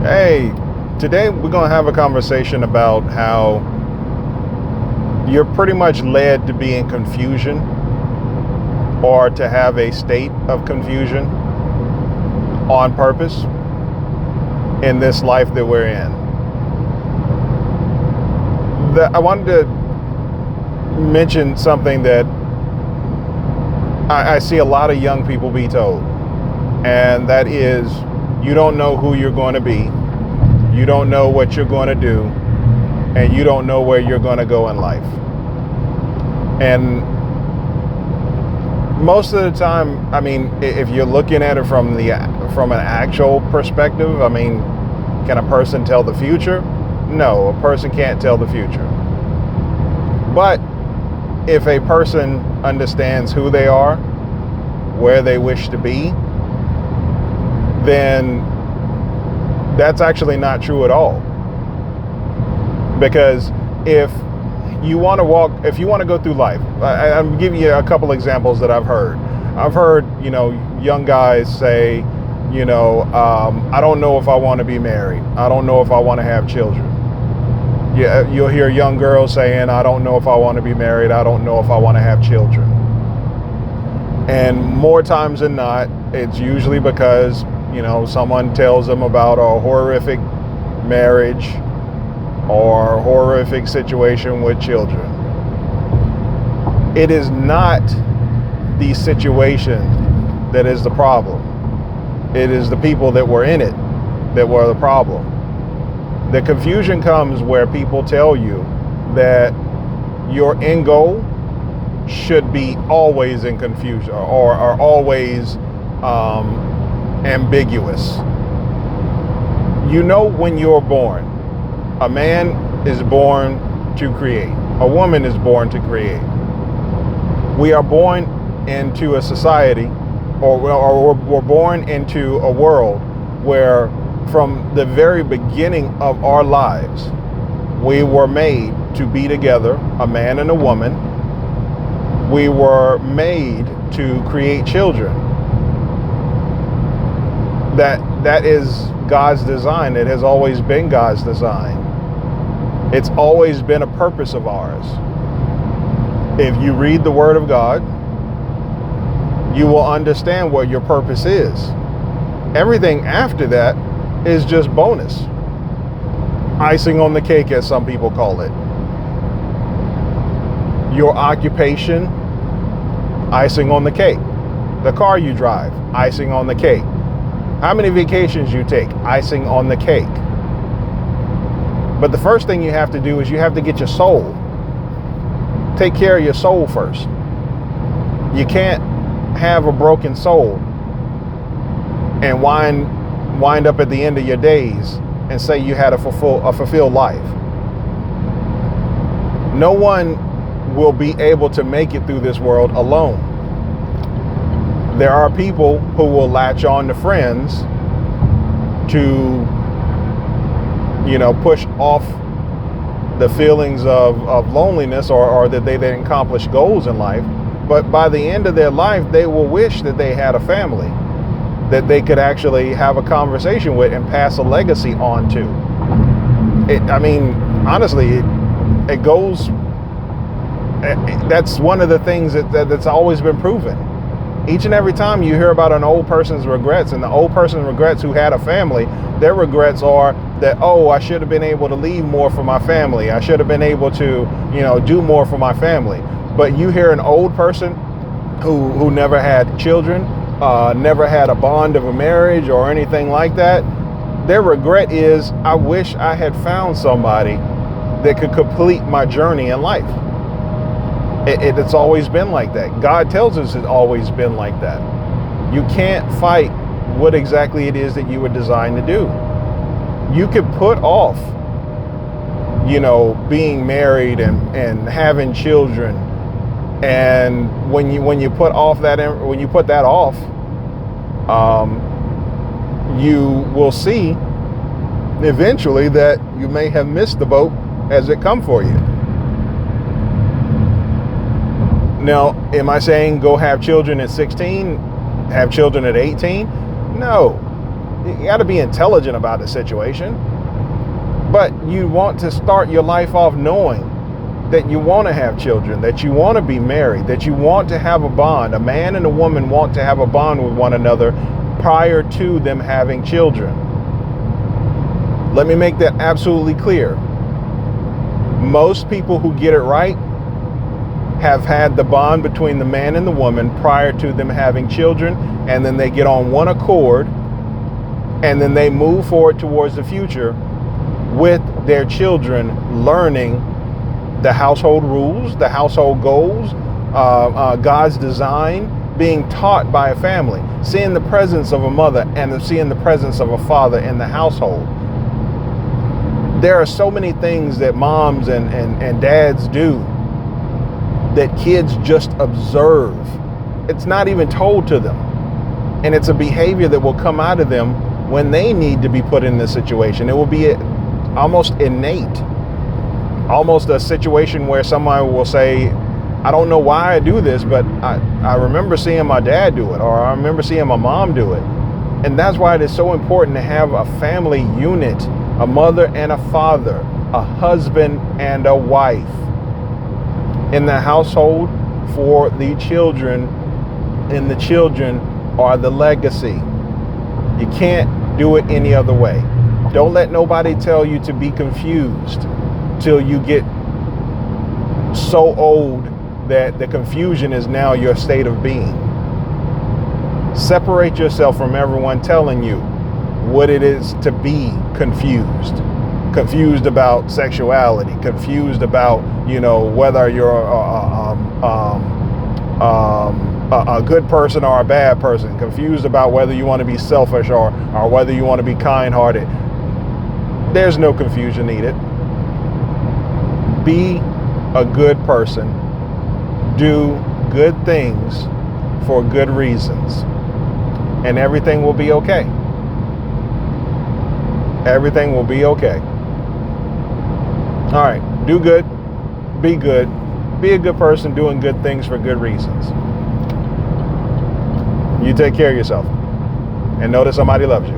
Hey, today we're going to have a conversation about how you're pretty much led to be in confusion or to have a state of confusion on purpose in this life that we're in. I wanted to mention something that I see a lot of young people be told, and that is you don't know who you're going to be, you don't know what you're going to do, and you don't know where you're going to go in life. And most of the time, I mean, if you're looking at it from an actual perspective, I mean, can a person tell the future? No, a person can't tell the future. But if a person understands who they are, where they wish to be, then that's actually not true at all. Because if you want to go through life, I'm giving you a couple examples that I've heard. I've heard, young guys say, I don't know if I want to be married. I don't know if I want to have children. Yeah, you'll hear young girls saying, I don't know if I want to be married. I don't know if I want to have children. And more times than not, it's usually because, someone tells them about a horrific marriage or horrific situation with children. It is not the situation that is the problem. It is the people that were in it that were the problem. The confusion comes where people tell you that your end goal should be always in confusion or always ambiguous. When you're born, a man is born to create. A woman is born to create. We are born into a society, or we're born into a world where from the very beginning of our lives, we were made to be together, a man and a woman. We were made to create children. That is God's design. It has always been God's design. It's always been a purpose of ours. If you read the Word of God, you will understand what your purpose is. Everything after that is just bonus. Icing on the cake, as some people call it. Your occupation, icing on the cake. The car you drive, icing on the cake. How many vacations you take, icing on the cake. But the first thing you have to do is you have to get your soul. Take care of your soul first. You can't have a broken soul and wind up at the end of your days and say you had a fulfilled life. No one will be able to make it through this world alone. There are people who will latch on to friends to, push off the feelings of loneliness or that they didn't accomplish goals in life. But by the end of their life, they will wish that they had a family that they could actually have a conversation with and pass a legacy on to. Honestly, it goes, that's one of the things that's always been proven. Each and every time you hear about an old person's regrets, and the old person's regrets who had a family, their regrets are that, I should have been able to leave more for my family. I should have been able to, do more for my family. But you hear an old person who never had children, never had a bond of a marriage or anything like that, their regret is, I wish I had found somebody that could complete my journey in life. It's always been like that. God tells us it's always been like that. You can't fight what exactly it is that you were designed to do. You could put off, being married and having children. And when you put that off, you will see eventually that you may have missed the boat as it come for you. Now, am I saying go have children at 16, have children at 18? No. You got to be intelligent about the situation. But you want to start your life off knowing that you want to have children, that you want to be married, that you want to have a bond. A man and a woman want to have a bond with one another prior to them having children. Let me make that absolutely clear. Most people who get it right have had the bond between the man and the woman prior to them having children, and then they get on one accord, and then they move forward towards the future with their children learning the household rules, the household goals, God's design, being taught by a family, seeing the presence of a mother and seeing the presence of a father in the household. There are so many things that moms and dads do that kids just observe. It's not even told to them. And it's a behavior that will come out of them when they need to be put in this situation. It will be almost innate, almost a situation where someone will say, I don't know why I do this, but I remember seeing my dad do it, or I remember seeing my mom do it. And that's why it is so important to have a family unit, a mother and a father, a husband and a wife in the household for the children, and the children are the legacy. You can't do it any other way. Don't let nobody tell you to be confused till you get so old that the confusion is now your state of being. Separate yourself from everyone telling you what it is to be confused. Confused about sexuality, confused about, whether you're a good person or a bad person, confused about whether you want to be selfish or whether you want to be kind-hearted. There's no confusion needed. Be a good person. Do good things for good reasons. And everything will be okay. Everything will be okay. All right, do good, be a good person doing good things for good reasons. You take care of yourself and know that somebody loves you.